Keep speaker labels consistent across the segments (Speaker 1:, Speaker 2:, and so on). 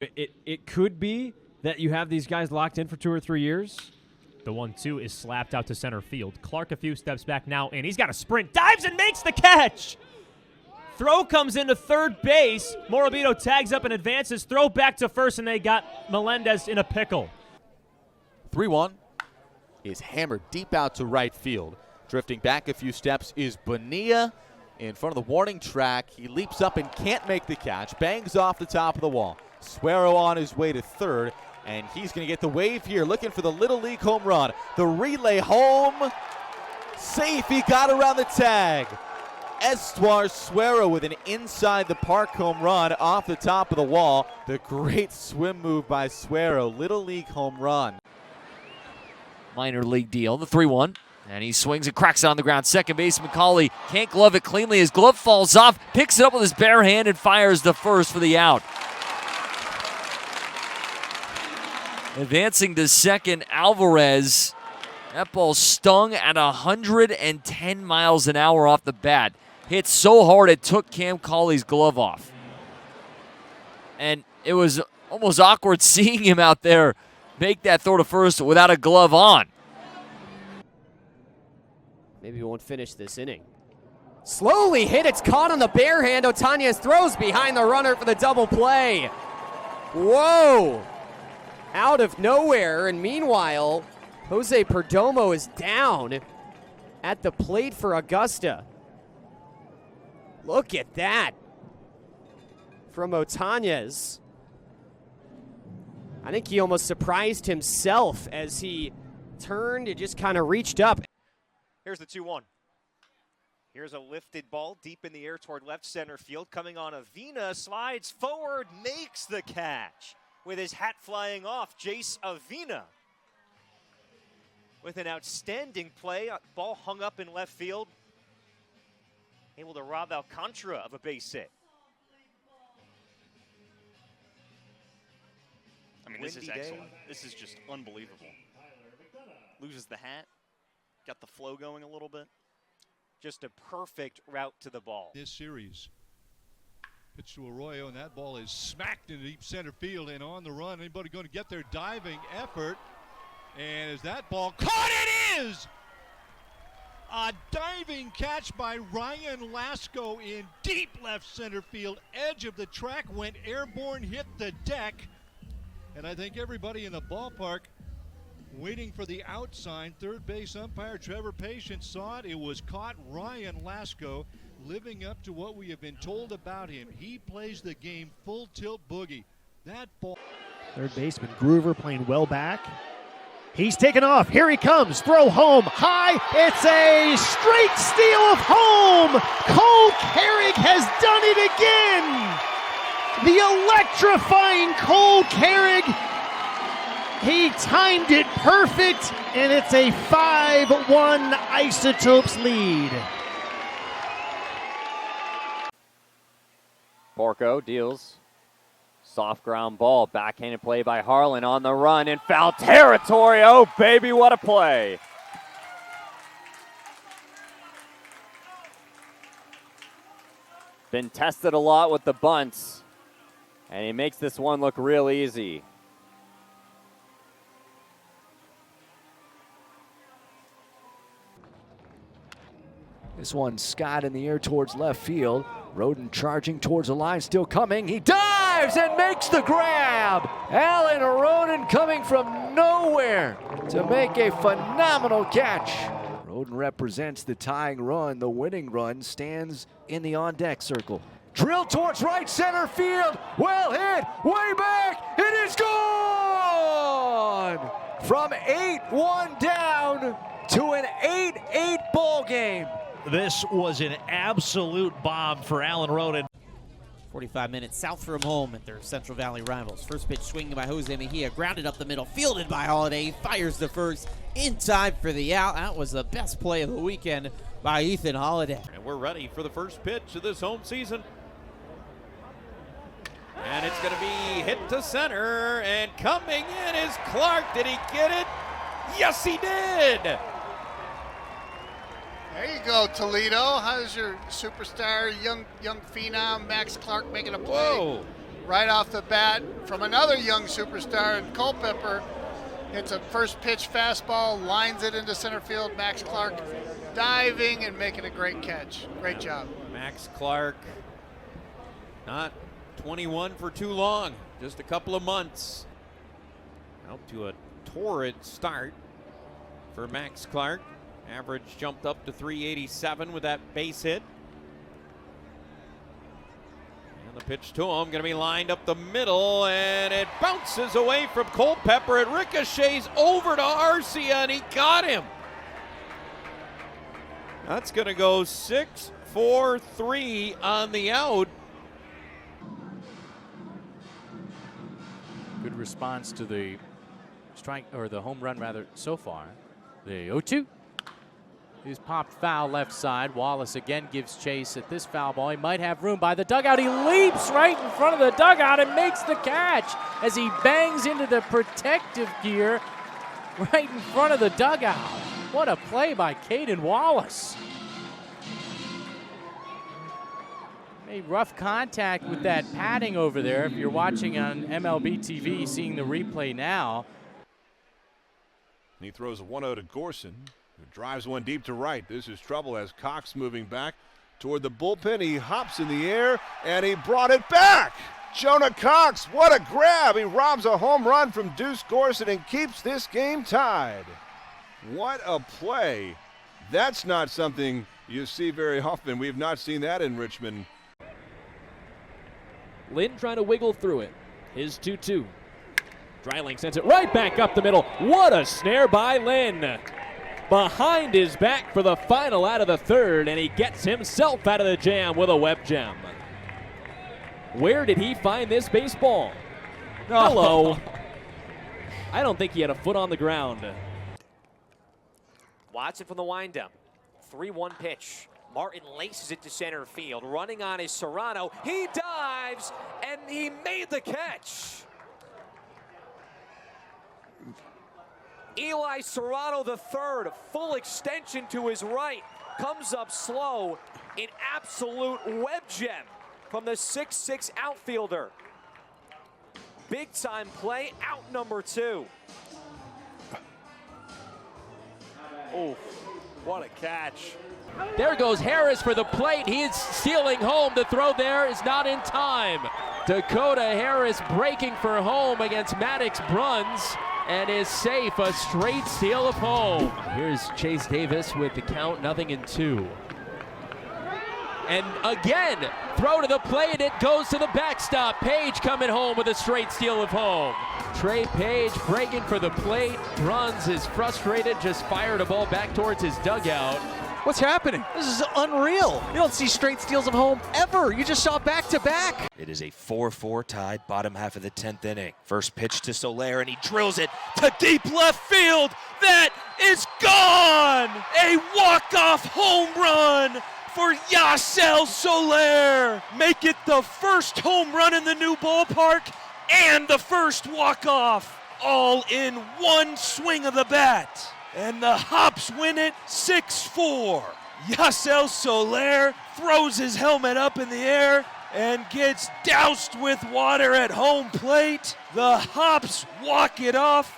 Speaker 1: It could be that you have these guys locked in for 2 or 3 years.
Speaker 2: The 1-2 is slapped out to center field. Clark a few steps back now, and he's got a sprint. Dives and makes the catch. Throw comes into third base. Morabito tags up and advances. Throw back to first, and they got Melendez in a pickle.
Speaker 3: 3-1 is hammered deep out to right field. Drifting back a few steps is Bonilla in front of the warning track. He leaps up and can't make the catch. Bangs off the top of the wall. Suero on his way to third, and he's going to get the wave here, looking for the Little League home run. The relay home. Safe. He got around the tag. Estuar Suero with an inside the park home run off the top of the wall. The great swim move by Suero. Little League home run.
Speaker 4: Minor league deal, the 3-1. And he swings and cracks it on the ground. Second baseman Macaulay can't glove it cleanly. His glove falls off, picks it up with his bare hand and fires the first for the out. Advancing to second, Alvarez. That ball stung at 110 miles an hour off the bat. Hit so hard it took Cam Cauley's glove off. And it was almost awkward seeing him out there make that throw to first without a glove on.
Speaker 5: Maybe we won't finish this inning. Slowly hit, it's caught on the bare hand. Otañez throws behind the runner for the double play. Whoa! Out of nowhere, and meanwhile, Jose Perdomo is down at the plate for Augusta. Look at that from Otañez. I think he almost surprised himself as he turned and just kind of reached up.
Speaker 6: Here's the 2-1. Here's a lifted ball deep in the air toward left center field. Coming on Avina, slides forward, makes the catch. With his hat flying off, Jace Avina. With an outstanding play, ball hung up in left field. Able to rob Alcantara of a base hit.
Speaker 7: I mean, this is excellent. This is just unbelievable. Loses the hat. Got the flow going a little bit.
Speaker 6: Just a perfect route to the ball.
Speaker 8: This series. Pitch to Arroyo, and that ball is smacked into deep center field and on the run. Anybody going to get their diving effort? And is that ball caught? It is! A diving catch by Ryan Lasco in deep left center field. Edge of the track, went airborne, hit the deck. And I think everybody in the ballpark waiting for the out sign. Third base umpire Trevor Patient saw it. It was caught. Ryan Lasco living up to what we have been told about him. He plays the game full tilt boogie. That ball.
Speaker 9: Third baseman Groover playing well back. He's taken off. Here he comes. Throw home. High. It's a straight steal of home. Cole Carrick has done it again. The electrifying Cole Carrick. He timed it perfect, and it's a 5-1 Isotopes lead.
Speaker 10: Porco deals. Soft ground ball, backhanded play by Harlan on the run in foul territory. Oh, baby, what a play. Been tested a lot with the bunts, and he makes this one look real easy.
Speaker 4: This one, Scott in the air towards left field. Roden charging towards the line, still coming. He dives and makes the grab. Alan Roden coming from nowhere to make a phenomenal catch. Roden represents the tying run. The winning run stands in the on-deck circle. Drill towards right center field. Well hit, way back. It is gone. From 8-1 down to an 8-8 ball game.
Speaker 9: This was an absolute bomb for Alan Roden.
Speaker 11: 45 minutes south from home at their Central Valley rivals. First pitch swinging by Jose Mejia, grounded up the middle, fielded by Holiday. He fires the first in time for the out. That was the best play of the weekend by Ethan Holiday.
Speaker 12: And we're ready for the first pitch of this home season. And it's going to be hit to center, and coming in is Clark. Did he get it? Yes, he did.
Speaker 13: There you go, Toledo. How's your superstar, young phenom, Max Clark, making a play?
Speaker 12: Whoa.
Speaker 13: right off the bat from another young superstar, and Culpepper hits a first pitch fastball, lines it into center field. Max Clark diving and making a great catch. Great job.
Speaker 12: Max Clark, not 21 for too long, just a couple of months. Out to a torrid start for Max Clark. Average jumped up to 387 with that base hit. And the pitch to him, going to be lined up the middle, and it bounces away from Culpepper. It ricochets over to Arcia, and he got him. That's going to go 6-4-3 on the out.
Speaker 14: Good response to the strike, or the home run rather, so far. The 0-2 is popped foul left side. Wallace again gives chase at this foul ball. He might have room by the dugout. He leaps right in front of the dugout and makes the catch as he bangs into the protective gear right in front of the dugout. What a play by Caden Wallace. Made rough contact with that padding over there. If you're watching on MLB TV, seeing the replay now.
Speaker 15: He throws a 1-0 to Gorson, who drives one deep to right. This is trouble as Cox moving back toward the bullpen. He hops in the air, and he brought it back. Jonah Cox, what a grab. He robs a home run from Deuce Gorson and keeps this game tied. What a play. That's not something you see very often. We've not seen that in Richmond.
Speaker 16: Lynn trying to wiggle through it. His 2-2. Dreiling sends it right back up the middle. What a snare by Lynn. Behind his back for the final out of the third, and he gets himself out of the jam with a web gem. Where did he find this baseball? Hello. I don't think he had a foot on the ground.
Speaker 17: Watson from the windup. 3-1 pitch. Martin laces it to center field. Running on is Serrano. He dives, and he made the catch. Eli Serrano III, full extension to his right, comes up slow. An absolute web gem from the 6'6" outfielder. Big time play, out number 2.
Speaker 16: Oh, what a catch. There goes Harris for the plate. He is stealing home. The throw there is not in time. Dakota Harris breaking for home against Maddox Bruns and is safe. A straight steal of home. Here's Chase Davis with the count, 0-2. And again, throw to the plate. It goes to the backstop. Page coming home with a straight steal of home. Trey Page breaking for the plate. Bruns is frustrated, just fired a ball back towards his dugout.
Speaker 18: What's happening? This is unreal. You don't see straight steals of home ever. You just saw back-to-back.
Speaker 19: It is a 4-4 tied bottom half of the 10th inning. First pitch to Soler, and he drills it to deep left field. That is gone! A walk-off home run for Yasel Soler. Make it the first home run in the new ballpark and the first walk-off, all in one swing of the bat. And the Hops win it 6-4. Yasel Soler throws his helmet up in the air and gets doused with water at home plate. The Hops walk it off.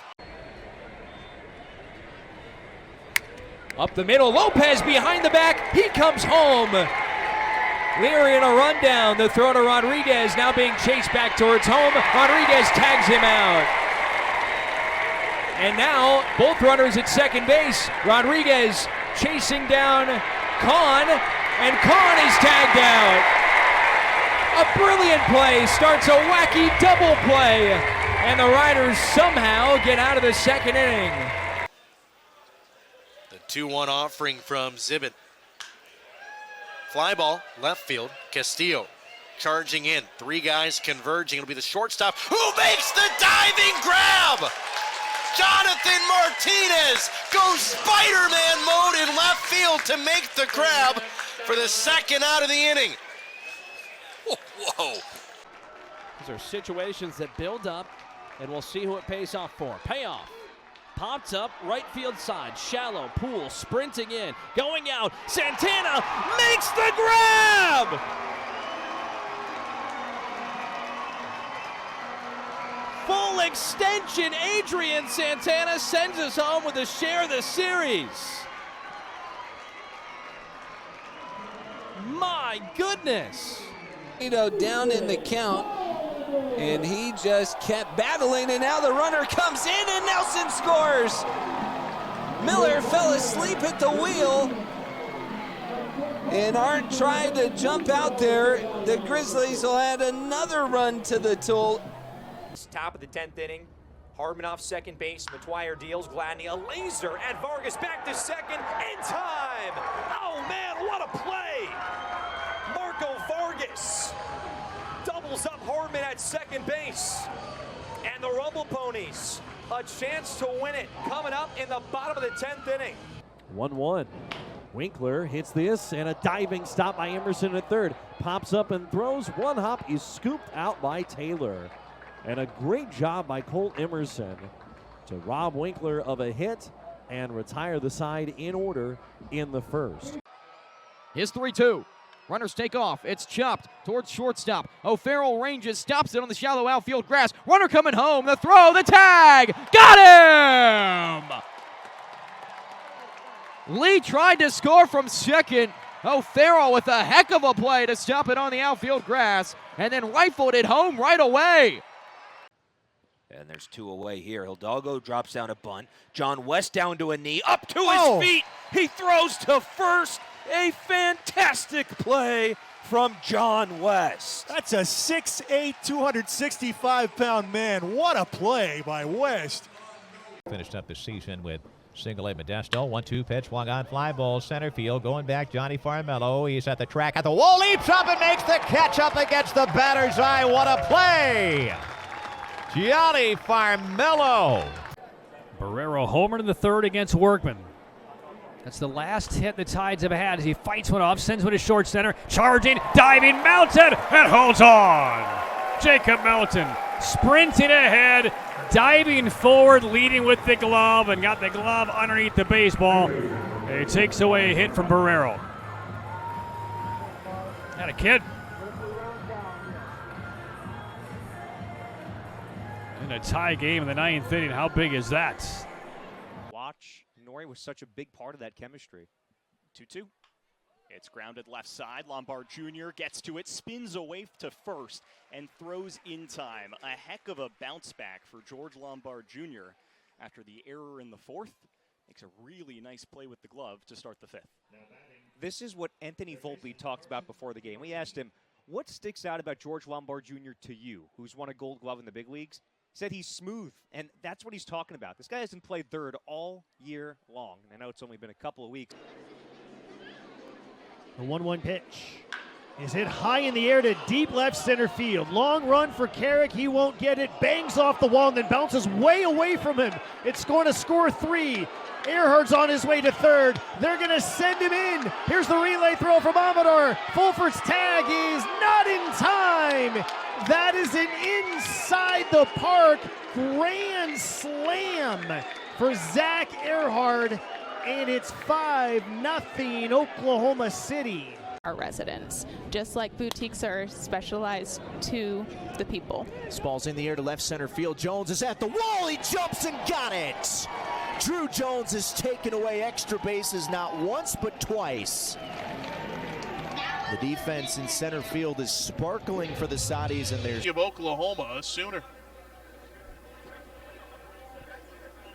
Speaker 16: Up the middle, Lopez behind the back. He comes home. Leary in a rundown. The throw to Rodriguez, now being chased back towards home. Rodriguez tags him out. And now, both runners at second base. Rodriguez chasing down Kahn, and Kahn is tagged out. A brilliant play starts a wacky double play, and the Riders somehow get out of the second inning.
Speaker 20: The 2-1 offering from Zibit. Fly ball, left field, Castillo charging in. 3 guys converging. It'll be the shortstop who makes the diving grab! Jonathan Martinez goes Spider-Man mode in left field to make the grab for the second out of the inning. Whoa.
Speaker 16: These are situations that build up, and we'll see who it pays off for. Payoff. Popped up, right field side, shallow, Poole sprinting in, going out, Santana makes the grab! extension. Adrian Santana sends us home with a share of the series. My goodness.
Speaker 21: Down in the count, and he just kept battling, and now the runner comes in, and Nelson scores. Miller fell asleep at the wheel, and Art tried to jump out there. The Grizzlies will add another run to the total.
Speaker 22: Top of the 10th inning. Hardman off second base. McGuire deals. Gladney a laser at Vargas back to second in time. Oh man, what a play! Marco Vargas doubles up Hardman at second base. And the Rumble Ponies, a chance to win it coming up in the bottom of the 10th inning.
Speaker 1: 1-1. Winkler hits this, and a diving stop by Emerson at third. Pops up and throws. One hop is scooped out by Taylor. And a great job by Colt Emerson to rob Winkler of a hit and retire the side in order in the first.
Speaker 23: Here's 3-2. Runners take off. It's chopped towards shortstop. O'Farrell ranges, stops it on the shallow outfield grass. Runner coming home. The throw, the tag. Got him! Lee tried to score from second. O'Farrell with a heck of a play to stop it on the outfield grass and then rifled it home right away.
Speaker 19: And there's 2 away here. Hidalgo drops down a bunt. John West down to a knee, up to his feet. He throws to first. A fantastic play from John West.
Speaker 24: That's a 6'8", 265-pound man. What a play by West.
Speaker 25: Finished up the season with single-A Modesto. 1-2 pitch, swung on, fly ball, center field. Going back, Johnny Farmello. He's at the track, at the wall, leaps up and makes the catch up against the batter's eye. What a play! Johnny Farmello.
Speaker 26: Barrero homered in the third against Workman. That's the last hit the Tides have had as he fights one off, sends one to short center, charging, diving, Melton, and holds on. Jacob Melton sprinting ahead, diving forward, leading with the glove, and got the glove underneath the baseball. He takes away a hit from Barrero. Had a kid. In a tie game in the 9th inning, how big is that?
Speaker 6: Watch. Nori was such a big part of that chemistry.
Speaker 7: 2-2. It's grounded left side. Lombard Jr. gets to it, spins away to first, and throws in time. A heck of a bounce back for George Lombard Jr. after the error in the fourth. Makes a really nice play with the glove to start the fifth.
Speaker 6: This is what Anthony Volpe talked about before the game. We asked him, what sticks out about George Lombard Jr. to you, who's won a Gold Glove in the big leagues? He said he's smooth, and that's what he's talking about. This guy hasn't played third all year long. I know it's only been a couple of weeks.
Speaker 9: The 1-1 pitch is hit high in the air to deep left center field. Long run for Carrick. He won't get it. Bangs off the wall and then bounces way away from him. It's going to score 3. Earhart's on his way to third. They're going to send him in. Here's the relay throw from Amador. Fulford's tag is not in time. That is an inside the park grand slam for Zach Earhart, and it's 5-0 Oklahoma City.
Speaker 27: Our residents, just like boutiques are specialized to the people.
Speaker 18: This ball's in the air to left center field. Jones is at the wall. He jumps and got it. Drew Jones has taken away extra bases not once but twice. The defense in center field is sparkling for the Saudis, and there's
Speaker 28: of Oklahoma, a Sooner.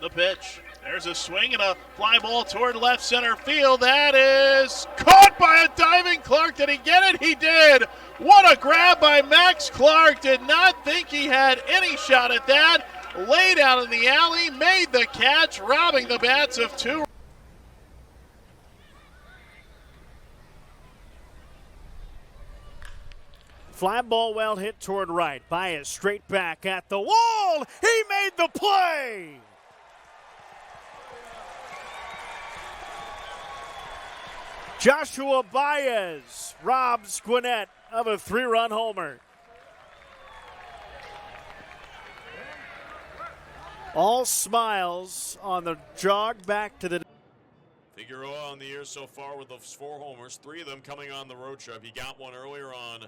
Speaker 28: The pitch. There's a swing and a fly ball toward left center field. That is caught by a diving Clark. Did he get it? He did. What a grab by Max Clark. Did not think he had any shot at that. Laid out in the alley, made the catch, robbing the bats of 2.
Speaker 9: Fly ball well hit toward right. Baez straight back at the wall. He made the play. Joshua Baez robs Gwinnett of a 3-run homer. All smiles on the jog back to the...
Speaker 29: Figueroa on the year so far with those 4 homers, 3 of them coming on the road trip. He got one earlier on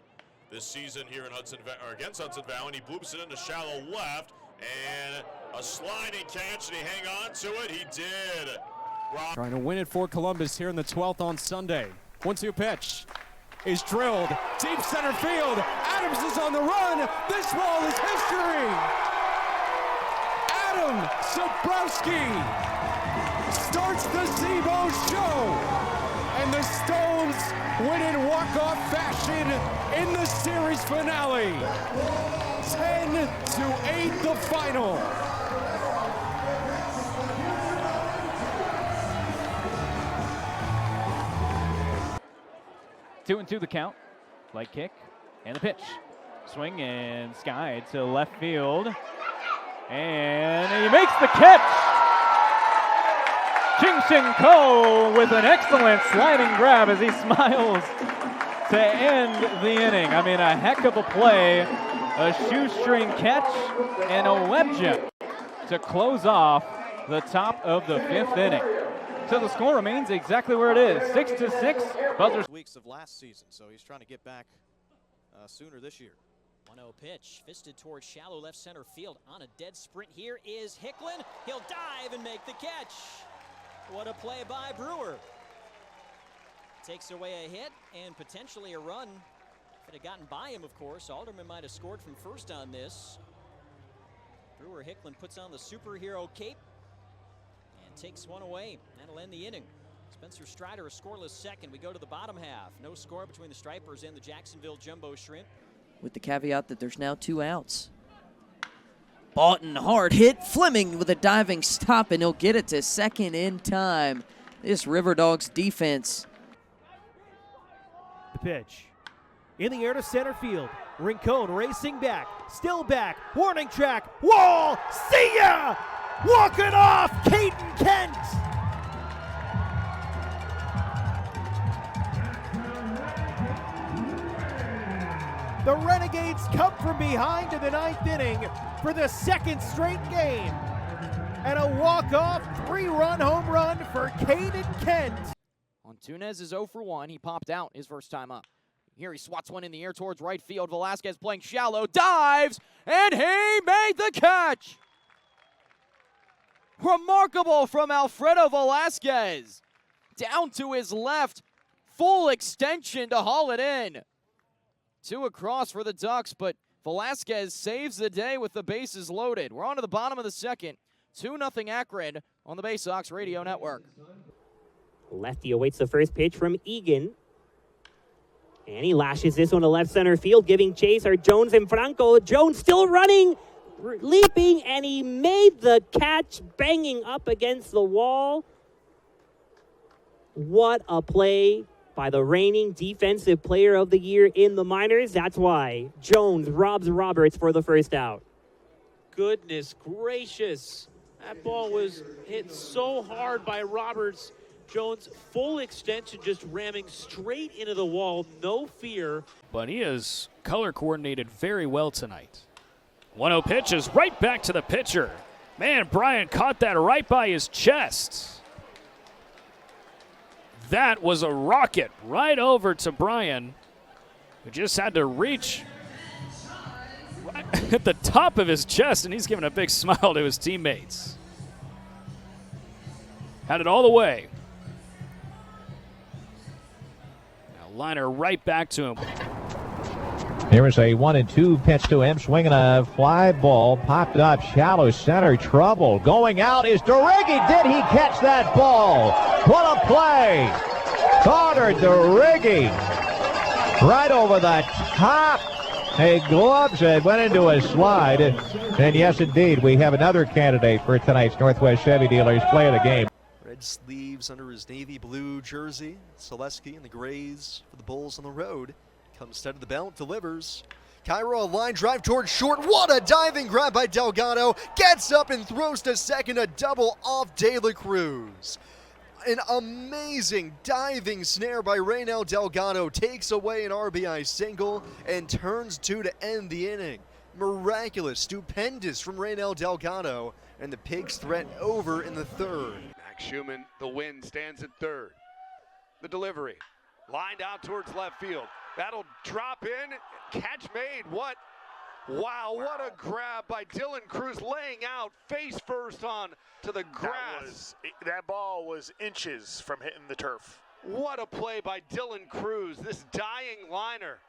Speaker 29: this season here in against Hudson Valley, and he bloops it into shallow left. And a sliding catch. Did he hang on to it? He did.
Speaker 2: Trying to win it for Columbus here in the 12th on Sunday. 1-2 pitch is drilled. Deep center field. Adams is on the run. This ball is history. Adam Sobrowski starts the Zebo show. And the Stones win in walk-off fashion in the series finale. 10-8 the final.
Speaker 23: Two and two the count. Leg kick and the pitch. Swing and sky to left field. And he makes the catch. Ching Ko with an excellent sliding grab as he smiles to end the inning. I mean, a heck of a play. A shoestring catch and a web gem to close off the top of the 5th inning. So the score remains exactly where it is, 6-6. Buzzers.
Speaker 3: Weeks of last season, so he's trying to get back sooner this year.
Speaker 4: 1-0 pitch, fisted towards shallow left center field. On a dead sprint here is Hicklin. He'll dive and make the catch. What a play by Brewer. Takes away a hit and potentially a run. If it had gotten by him, of course, Alderman might have scored from first on this. Brewer Hicklin puts on the superhero cape and takes one away. That'll end the inning. Spencer Strider a scoreless second. We go to the bottom half. No score between the Stripers and the Jacksonville Jumbo Shrimp.
Speaker 5: With the caveat that there's now 2 outs. Boughton hard hit. Fleming with a diving stop, and he'll get it to second in time. This River Dogs defense.
Speaker 8: The pitch. In the air to center field. Rincon racing back. Still back. Warning track. Wall. See ya! Walking off. Caden Kent. The Renegades come from behind in the 9th inning for the 2nd straight game. And a walk-off 3-run home run for Caden Kent.
Speaker 23: Antunes is 0 for 1. He popped out his first time up. Here he swats one in the air towards right field. Velasquez playing shallow, dives, and he made the catch. Remarkable from Alfredo Velasquez. Down to his left, full extension to haul it in. 2 across for the Ducks, but Velasquez saves the day with the bases loaded. We're on to the bottom of the 2nd. 2-0 Akron on the Bay Sox Radio Network.
Speaker 10: Lefty awaits the first pitch from Egan. And he lashes this one to left center field, giving chase are Jones and Franco. Jones still running, leaping, and he made the catch, banging up against the wall. What a play by the reigning Defensive Player of the Year in the minors. That's why Jones robs Roberts for the first out.
Speaker 11: Goodness gracious. That ball was hit so hard by Roberts. Jones, full extension, just ramming straight into the wall, no fear.
Speaker 26: But he has color coordinated very well tonight. 1-0 pitch is right back to the pitcher. Man, Brian caught that right by his chest. That was a rocket right over to Brian, who just had to reach right at the top of his chest, and he's giving a big smile to his teammates. Had it all the way. Liner right back to him.
Speaker 25: Here is a 1-2 pitch to him, swinging a fly ball, popped up, shallow center, trouble. Going out is DeRiggi. Did he catch that ball? What a play! Carter DeRiggi, right over the top. A gloves it, went into a slide. And yes, indeed, we have another candidate for tonight's Northwest Chevy Dealers Play of the Game.
Speaker 12: Red sleeves under his navy blue jersey. Selesky in the grays for the Bulls on the road. Comes set of the belt, delivers. Cairo, a line drive towards short. What a diving grab by Delgado. Gets up and throws to second. A double off De La Cruz. An amazing diving snare by Reynel Delgado. Takes away an RBI single and turns 2 to end the inning. Miraculous, stupendous from Reynel Delgado. And the Pigs threat over in the 3rd.
Speaker 13: Schumann, the win, stands at 3rd. The delivery, lined out towards left field. That'll drop in, catch made. What Wow, what a grab by Dylan Cruz, laying out face first on to the grass.
Speaker 28: That ball was inches from hitting the turf.
Speaker 13: What a play by Dylan Cruz. This dying liner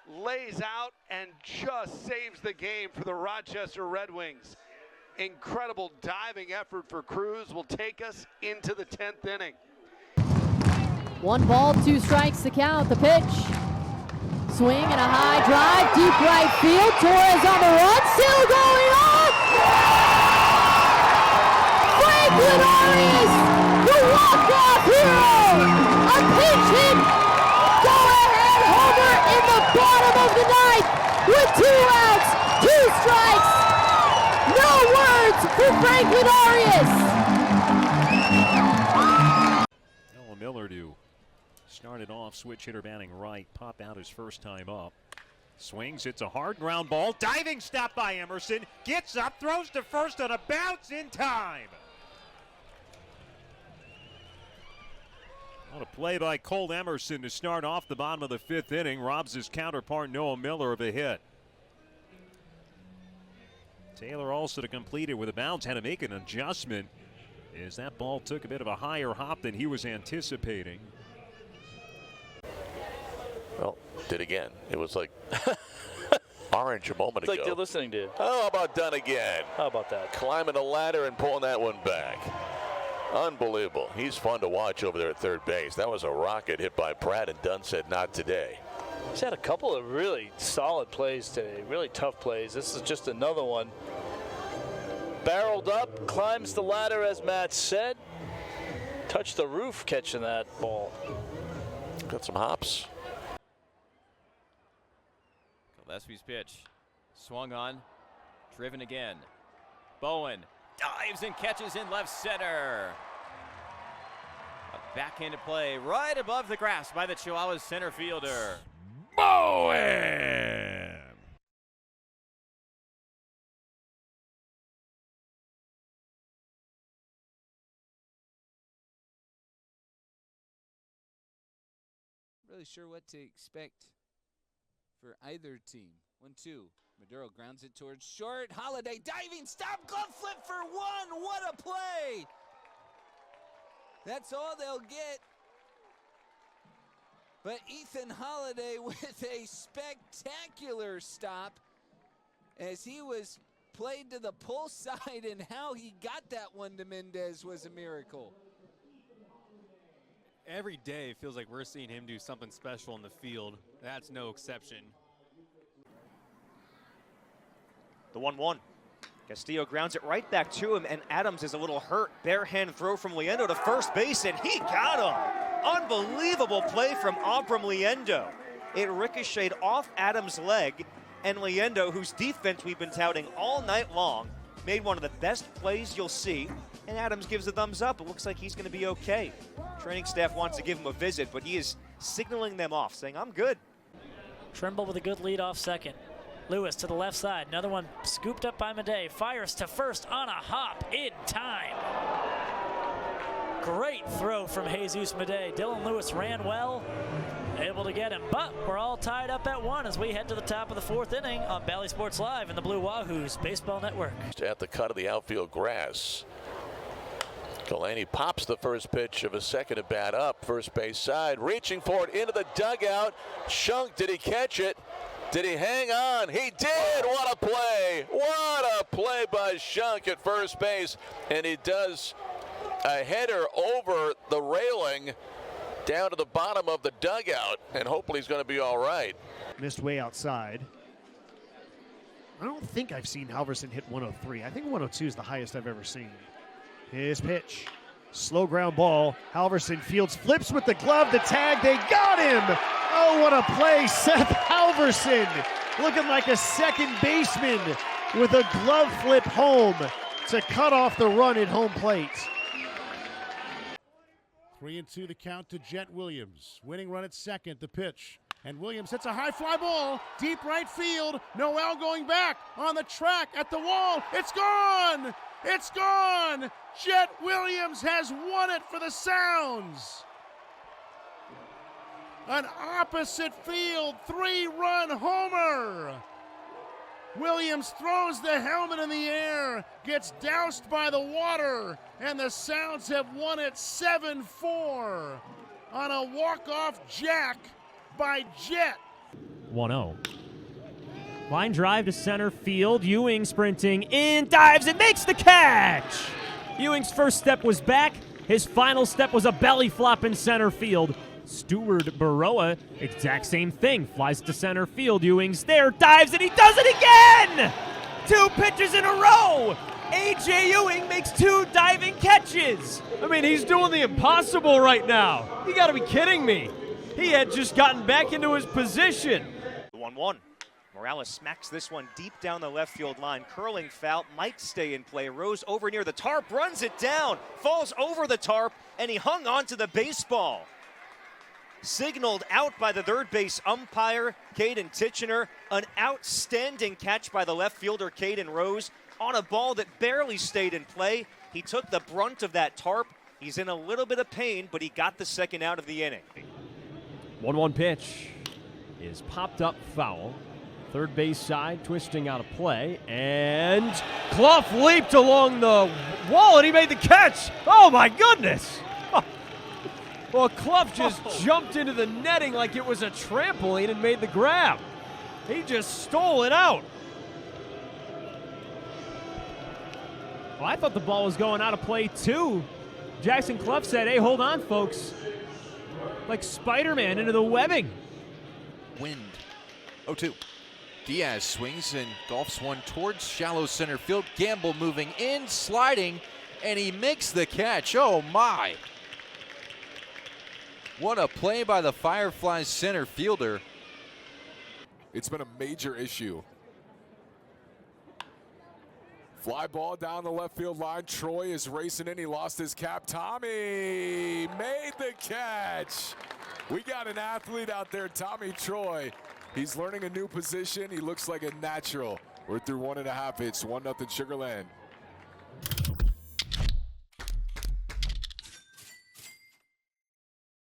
Speaker 13: lays out and just saves the game for the Rochester Red Wings. Incredible diving effort for Cruz will take us into the 10th inning.
Speaker 1: 1 ball, 2 strikes to count. The pitch. Swing and a high drive, deep right field. Torres on the run, still going on. Franklin Arias, the walk-off hero. A pinch hit, go-ahead homer in the bottom of the 9th with 2 outs, 2 strikes. No words for Franklin Arias.
Speaker 14: Noah Miller to start it off, switch hitter batting right, pop out his first time up. Swings, it's a hard ground ball. Diving stop by Emerson. Gets up, throws to first on a bounce in time. What a play by Cole Emerson to start off the bottom of the 5th inning. Robs his counterpart Noah Miller of a hit. Taylor also to complete it with a bounce, had to make an adjustment as that ball took a bit of a higher hop than he was anticipating.
Speaker 15: Well, did again. It was like orange a moment ago.
Speaker 16: It's like they're listening to.
Speaker 15: How about done again?
Speaker 16: How about that?
Speaker 15: Climbing the ladder and pulling that one back. Unbelievable. He's fun to watch over there at third base. That was a rocket hit by Pratt, and Dunn said not today.
Speaker 16: He's had a couple of really solid plays today, really tough plays. This is just another one. Barreled up, climbs the ladder as Matt said. Touched the roof catching that ball.
Speaker 15: Got some hops.
Speaker 23: Gillespie's pitch. Swung on. Driven again. Bowen dives and catches in left center. A backhanded play right above the grass by the Chihuahuas center fielder.
Speaker 14: Bowen!
Speaker 17: Really sure what to expect for either team. 1-2. Maduro grounds it towards short. Holiday diving stop, glove flip for 1. What a play! That's all they'll get. But Ethan Holiday with a spectacular stop as he was played to the pull side, and how he got that one to Mendez was a miracle.
Speaker 19: Every day it feels like we're seeing him do something special in the field. That's no exception.
Speaker 6: The 1-1. Castillo grounds it right back to him, and Adams is a little hurt. Bare hand throw from Liendo to first base, and he got him. Unbelievable play from Abram Liendo. It ricocheted off Adams' leg, and Liendo, whose defense we've been touting all night long, made one of the best plays you'll see, and Adams gives a thumbs up. It looks like he's going to be okay. Training staff wants to give him a visit, but he is signaling them off, saying, I'm good.
Speaker 20: Trimble with a good lead off second. Lewis to the left side. Another one scooped up by Madej. Fires to first on a hop in time. Great throw from Jesus Madej. Dylan Lewis ran well, able to get him. But we're all tied up at 1 as we head to the top of the 4th inning on Bally Sports Live and the Blue Wahoos Baseball Network.
Speaker 15: At the cut of the outfield grass. Delaney pops the first pitch of a second at bat up. First base side. Reaching for it into the dugout. Shunk, did he catch it? Did he hang on? He did! What a play! What a play by Shunk at first base. And he does a header over the railing down to the bottom of the dugout. And hopefully he's going to be all right.
Speaker 9: Missed way outside. I don't think I've seen Halverson hit 103. I think 102 is the highest I've ever seen. His pitch. Slow ground ball. Halverson fields, flips with the glove, the tag. They got him! Oh, what a play. Seth Halverson looking like a second baseman with a glove flip home to cut off the run at home plate.
Speaker 21: 3-2 the count to Jet Williams. Winning run at second, the pitch. And Williams hits a high fly ball, deep right field. Noel going back on the track at the wall. It's gone! It's gone! Jet Williams has won it for the Sounds. An opposite field 3-run homer. Williams throws the helmet in the air, gets doused by the water, and the Sounds have won it 7-4 on a walk-off jack by Jet.
Speaker 2: 1-0. Line drive to center field. Ewing sprinting in, dives and makes the catch. Ewing's first step was back. His final step was a belly flop in center field. Stewart Baroa, exact same thing, flies to center field. Ewing's there, dives, and he does it again! 2 pitches in a row! A.J. Ewing makes 2 diving catches.
Speaker 3: I mean, he's doing the impossible right now. You gotta be kidding me. He had just gotten back into his position.
Speaker 6: 1-1. Morales smacks this one deep down the left field line. Curling foul, might stay in play. Rose over near the tarp, runs it down, falls over the tarp, and he hung on to the baseball. Signaled out by the third base umpire, Caden Titchener. An outstanding catch by the left fielder, Caden Rose, on a ball that barely stayed in play. He took the brunt of that tarp. He's in a little bit of pain, but he got the second out of the inning.
Speaker 3: 1-1 pitch is popped up foul. Third base side, twisting out of play, and Clough leaped along the wall and he made the catch. Oh my goodness! Well, Clough just jumped into the netting like it was a trampoline and made the grab. He just stole it out.
Speaker 2: Well, I thought the ball was going out of play too. Jackson Clough said, hey, hold on, folks. Like Spider-Man into the webbing.
Speaker 4: Wind. 0-2. Diaz swings and golfs one towards shallow center field. Gamble moving in, sliding, and he makes the catch. Oh, my. What a play by the Fireflies center fielder.
Speaker 7: It's been a major issue. Fly ball down the left field line. Troy is racing in. He lost his cap. Tommy made the catch. We got an athlete out there, Tommy Troy. He's learning a new position. He looks like a natural. We're through 1.5. It's 1-0 Sugar Land.